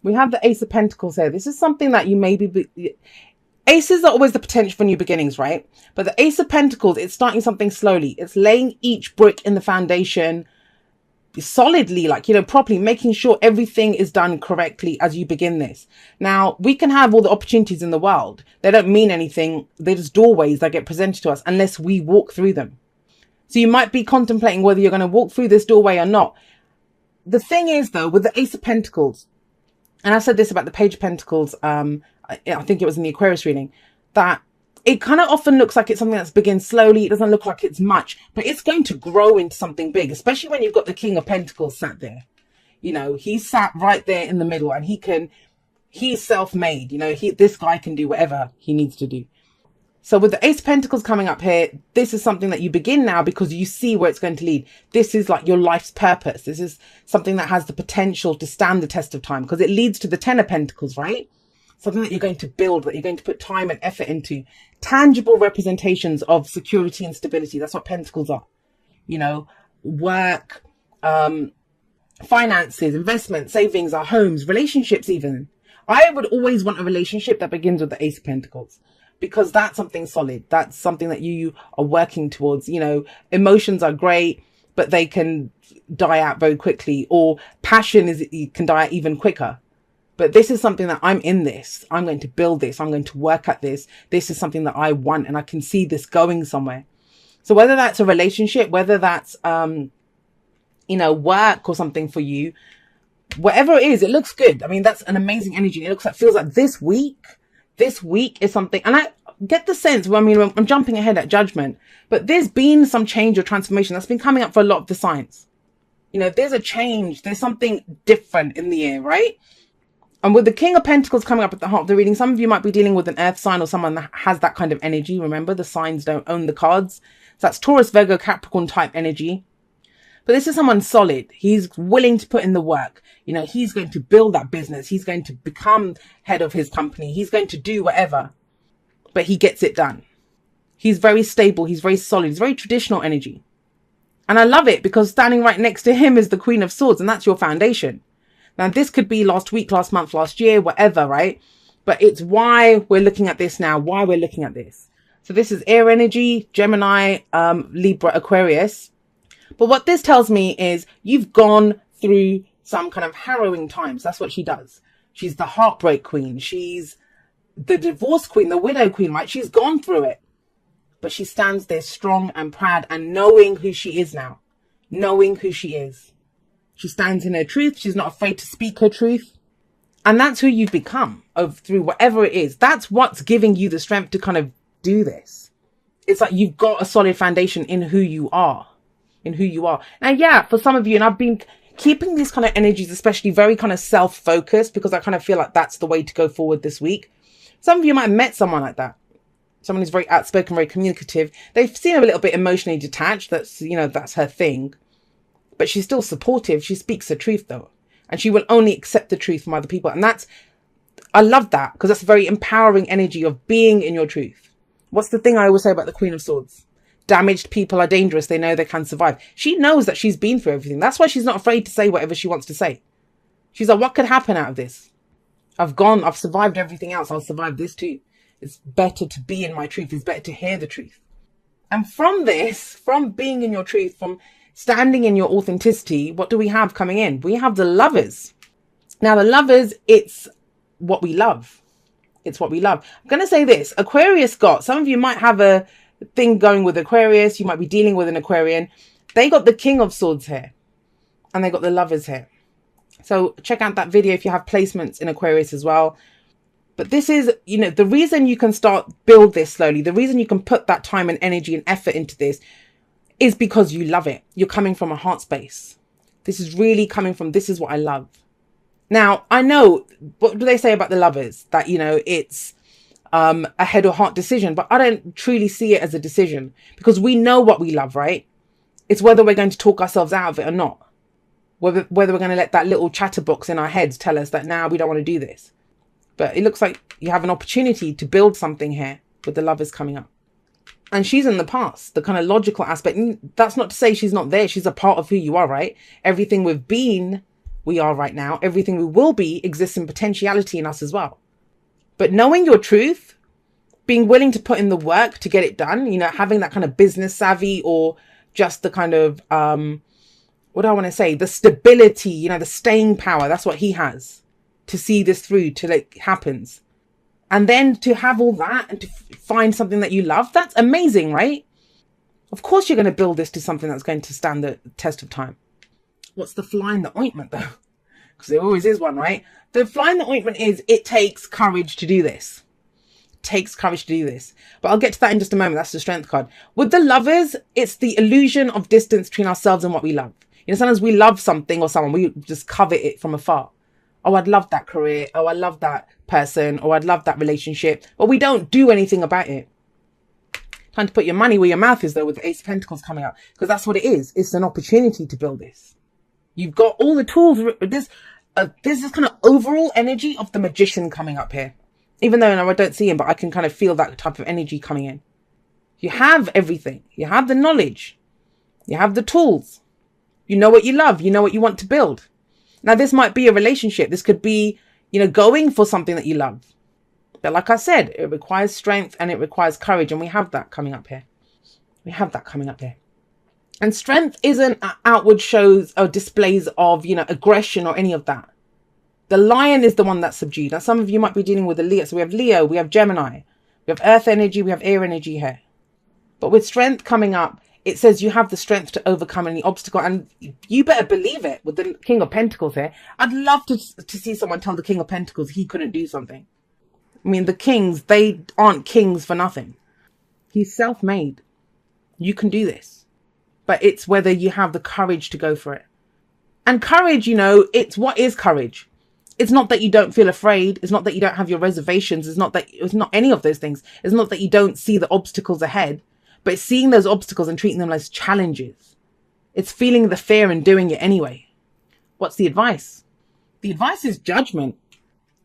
We have the Ace of Pentacles here. This is something that you maybe... Aces are always the potential for new beginnings, right? But the Ace of Pentacles, it's starting something slowly. It's laying each brick in the foundation solidly, like, you know, properly, making sure everything is done correctly as you begin this. Now, we can have all the opportunities in the world. They don't mean anything. They're just doorways that get presented to us unless we walk through them. So you might be contemplating whether you're going to walk through this doorway or not. The thing is, though, with the Ace of Pentacles, and I said this about the Page of Pentacles, I think it was in the Aquarius reading, that it kind of often looks like it's something that's begins slowly. It doesn't look like it's much, but it's going to grow into something big, especially when you've got the King of Pentacles sat there. You know, he's sat right there in the middle, and he's self-made. You know, this guy can do whatever he needs to do. So with the Ace of Pentacles coming up here, this is something that you begin now because you see where it's going to lead. This is like your life's purpose. This is something that has the potential to stand the test of time because it leads to the Ten of Pentacles, right? Something that you're going to build, that you're going to put time and effort into. Tangible representations of security and stability. That's what Pentacles are. You know, work, finances, investment, savings, our homes, relationships even. I would always want a relationship that begins with the Ace of Pentacles because that's something solid. That's something that you are working towards. You know, emotions are great, but they can die out very quickly, or passion can die out even quicker. But this is something that I'm in this. I'm going to build this. I'm going to work at this. This is something that I want, and I can see this going somewhere. So whether that's a relationship, whether that's, you know, work or something for you, whatever it is, it looks good. I mean, that's an amazing energy. It feels like this week is something. And I get the sense, well, I mean, I'm jumping ahead at judgment, but there's been some change or transformation that's been coming up for a lot of the signs. You know, there's a change. There's something different in the air, right? And with the King of Pentacles coming up at the heart of the reading, some of you might be dealing with an earth sign or someone that has that kind of energy. Remember, the signs don't own the cards. So that's Taurus, Virgo, Capricorn type energy. But this is someone solid. He's willing to put in the work. You know, he's going to build that business. He's going to become head of his company. He's going to do whatever. But he gets it done. He's very stable. He's very solid. He's very traditional energy. And I love it because standing right next to him is the Queen of Swords, and that's your foundation. Now, this could be last week, last month, last year, whatever, right? But it's why we're looking at this now, why we're looking at this. So this is air energy, Gemini, Libra, Aquarius. But what this tells me is you've gone through some kind of harrowing times. That's what she does. She's the heartbreak queen. She's the divorce queen, the widow queen, right? She's gone through it. But she stands there strong and proud and knowing who she is now. Knowing who she is. She stands in her truth. She's not afraid to speak her truth. And that's who you've become through whatever it is. That's what's giving you the strength to kind of do this. It's like you've got a solid foundation in who you are. In who you are. And yeah, for some of you, and I've been keeping these kind of energies, especially very kind of self-focused, because I kind of feel like that's the way to go forward this week. Some of you might have met someone like that. Someone who's very outspoken, very communicative. They've seen a little bit emotionally detached. That's, you know, that's her thing. But she's still supportive. She speaks the truth though. And she will only accept the truth from other people. And I love that because that's a very empowering energy of being in your truth. What's the thing I always say about the Queen of Swords? Damaged people are dangerous. They know they can survive. She knows that she's been through everything. That's why she's not afraid to say whatever she wants to say. She's like, what could happen out of this? I've survived everything else. I'll survive this too. It's better to be in my truth. It's better to hear the truth. And from this, from being in your truth, from standing in your authenticity, what do we have coming in? We have the Lovers. Now, the Lovers, it's what we love. It's what we love. I'm going to say this. Aquarius some of you might have a thing going with Aquarius. You might be dealing with an Aquarian. They got the King of Swords here. And they got the Lovers here. So check out that video if you have placements in Aquarius as well. But this is, you know, the reason you can build this slowly. The reason you can put that time and energy and effort into this is because you love it. You're coming from a heart space. This is really coming from, this is what I love. Now, I know, what do they say about the Lovers? That, you know, it's a head or heart decision, but I don't truly see it as a decision because we know what we love, right? It's whether we're going to talk ourselves out of it or not. Whether we're going to let that little chatterbox in our heads tell us that now we don't want to do this. But it looks like you have an opportunity to build something here with the Lovers coming up. And she's in the past, the kind of logical aspect. And that's not to say she's not there. She's a part of who you are, right? Everything we've been, we are right now, everything we will be, exists in potentiality in us as well. But knowing your truth, being willing to put in the work to get it done, you know, having that kind of business savvy, or just the kind of, what do I want to say? The stability, you know, the staying power. That's what he has to see this through till it happens. And then to have all that and to find something that you love, that's amazing, right? Of course, you're going to build this to something that's going to stand the test of time. What's the fly in the ointment though? Because there always is one, right? The fly in the ointment is it takes courage to do this. It takes courage to do this. But I'll get to that in just a moment. That's the strength card. With the lovers, it's the illusion of distance between ourselves and what we love. You know, sometimes we love something or someone, we just covet it from afar. Oh, I'd love that career. Oh, I love that person. Oh, I'd love that relationship. But we don't do anything about it. Time to put your money where your mouth is, though, with the Ace of Pentacles coming up. Because that's what it is. It's an opportunity to build this. You've got all the tools. There's this kind of overall energy of the Magician coming up here. Even though I don't see him, but I can kind of feel that type of energy coming in. You have everything. You have the knowledge. You have the tools. You know what you love. You know what you want to build. Now, this might be a relationship. This could be, you know, going for something that you love. But like I said, it requires strength and it requires courage. And we have that coming up here. We have that coming up here. And strength isn't outward shows or displays of, you know, aggression or any of that. The lion is the one that's subdued. Now, some of you might be dealing with a Leo. So we have Leo, we have Gemini, we have earth energy, we have air energy here. But with strength coming up, it says you have the strength to overcome any obstacle. And you better believe it with the King of Pentacles here. I'd love to see someone tell the King of Pentacles he couldn't do something. I mean, the kings, they aren't kings for nothing. He's self-made. You can do this. But it's whether you have the courage to go for it. And courage, you know, it's what is courage? It's not that you don't feel afraid. It's not that you don't have your reservations. It's not any of those things. It's not that you don't see the obstacles ahead, but it's seeing those obstacles and treating them as challenges. It's feeling the fear and doing it anyway. What's the advice? The advice is judgment.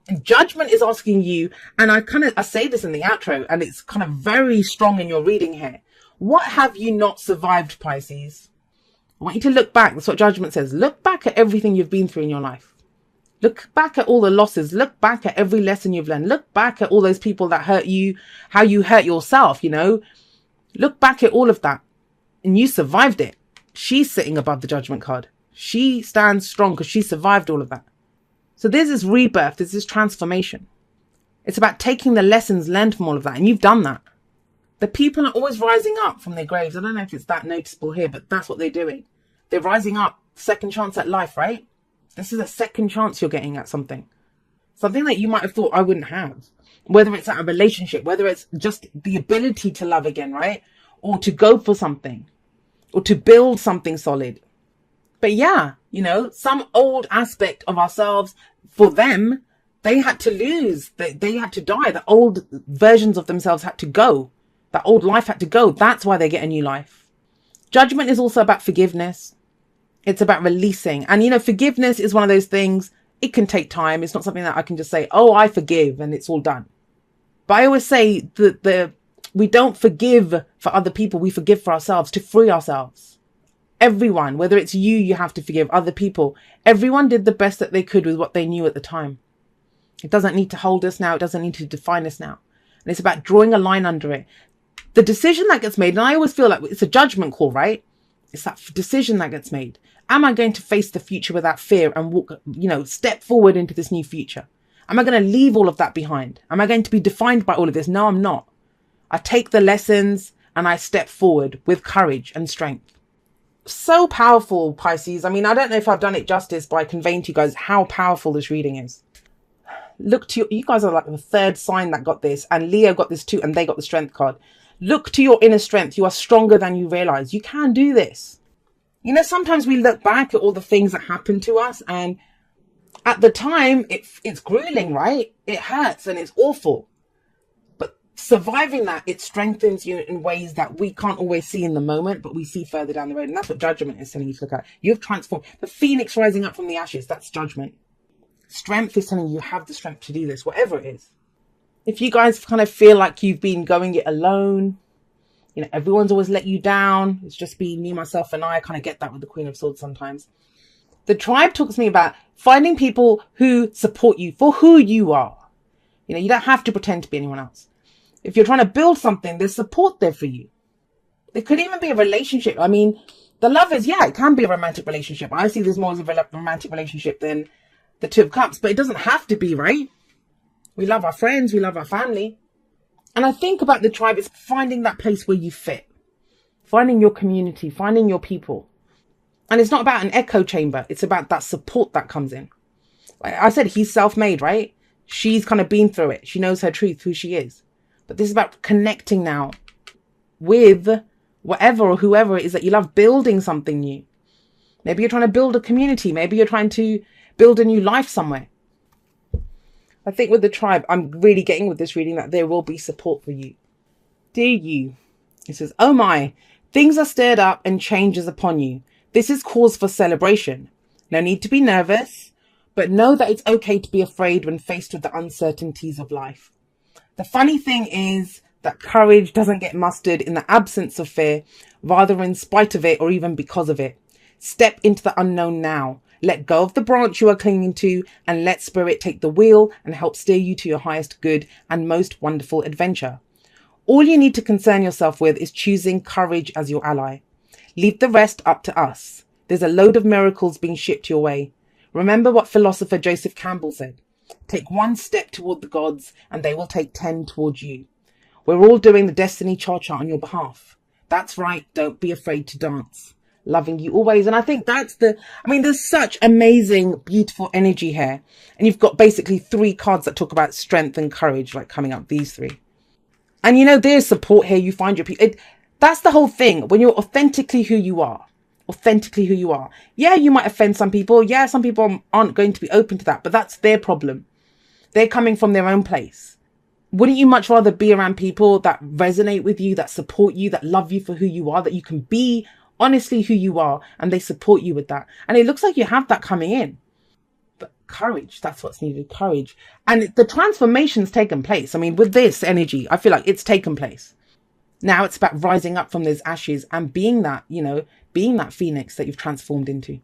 And judgment is asking you, and I say this in the outro, and it's kind of very strong in your reading here. What have you not survived, Pisces? I want you to look back. That's what judgment says. Look back at everything you've been through in your life. Look back at all the losses. Look back at every lesson you've learned. Look back at all those people that hurt you, how you hurt yourself, you know. Look back at all of that. And you survived it. She's sitting above the judgment card. She stands strong because she survived all of that. So there's this rebirth. There's this transformation. It's about taking the lessons learned from all of that. And you've done that. The people are always rising up from their graves. I don't know if it's that noticeable here, but that's what they're doing. They're rising up. Second chance at life, right? This is a second chance you're getting at something. Something that you might have thought I wouldn't have. Whether it's at a relationship, whether it's just the ability to love again, right? Or to go for something. Or to build something solid. But yeah, you know, some old aspect of ourselves, for them, they had to lose. They had to die. The old versions of themselves had to go. That old life had to go. That's why they get a new life. Judgment is also about forgiveness. It's about releasing. And, you know, forgiveness is one of those things. It can take time. It's not something that I can just say, oh, I forgive and it's all done. But I always say that we don't forgive for other people. We forgive for ourselves to free ourselves. Everyone, whether it's you have to forgive other people. Everyone did the best that they could with what they knew at the time. It doesn't need to hold us now. It doesn't need to define us now. And it's about drawing a line under it. The decision that gets made, and I always feel like it's a judgment call, right? It's that decision that gets made. Am I going to face the future without fear and walk, you know, step forward into this new future? Am I going to leave all of that behind? Am I going to be defined by all of this? No, I'm not. I take the lessons and I step forward with courage and strength. So powerful, Pisces. I mean, I don't know if I've done it justice by conveying to you guys how powerful this reading is. Look to you guys are like the third sign that got this, and Leo got this too, and they got the strength card. Look to your inner strength. You are stronger than you realize. You can do this. You know, sometimes we look back at all the things that happened to us, and at the time, it's grueling, right? It hurts and it's awful. But surviving that, it strengthens you in ways that we can't always see in the moment, but we see further down the road. And that's what judgment is telling you to look at. You've transformed. The phoenix rising up from the ashes, that's judgment. Strength is telling you have the strength to do this, whatever it is. If you guys kind of feel like you've been going it alone, you know, everyone's always let you down. It's just been me, myself, and I kind of get that with the Queen of Swords sometimes. The tribe talks to me about finding people who support you for who you are. You know, you don't have to pretend to be anyone else. If you're trying to build something, there's support there for you. There could even be a relationship. I mean, the lovers, yeah, it can be a romantic relationship. I see this more as a romantic relationship than the Two of Cups, but it doesn't have to be, right? We love our friends, we love our family. And I think about the tribe, it's finding that place where you fit, finding your community, finding your people. And it's not about an echo chamber. It's about that support that comes in. Like I said, he's self-made, right? She's kind of been through it. She knows her truth, who she is. But this is about connecting now with whatever or whoever it is that you love, building something new. Maybe you're trying to build a community. Maybe you're trying to build a new life somewhere. I think with the tribe, I'm really getting with this reading that there will be support for you. Dear you, it says, oh my, things are stirred up and changes upon you. This is cause for celebration. No need to be nervous, but know that it's okay to be afraid when faced with the uncertainties of life. The funny thing is that courage doesn't get mustered in the absence of fear, rather in spite of it or even because of it. Step into the unknown now. Let go of the branch you are clinging to and let spirit take the wheel and help steer you to your highest good and most wonderful adventure. All you need to concern yourself with is choosing courage as your ally. Leave the rest up to us. There's a load of miracles being shipped your way. Remember what philosopher Joseph Campbell said. Take one step toward the gods and they will take 10 towards you. We're all doing the destiny cha-cha on your behalf. That's right. Don't be afraid to dance. Loving you always. And I think that's there's such amazing, beautiful energy here. And you've got basically 3 cards that talk about strength and courage, like coming up, these 3. And you know, there's support here. You find your people. That's the whole thing. When you're authentically who you are. Yeah, you might offend some people. Yeah, some people aren't going to be open to that, but that's their problem. They're coming from their own place. Wouldn't you much rather be around people that resonate with you, that support you, that love you for who you are, that you can be honestly who you are and they support you with that? And it looks like you have that coming in. But courage, that's what's needed, courage. And the transformation's taken place. I mean, with this energy, I feel like it's taken place. Now it's about rising up from those ashes and being that, being that phoenix that you've transformed into.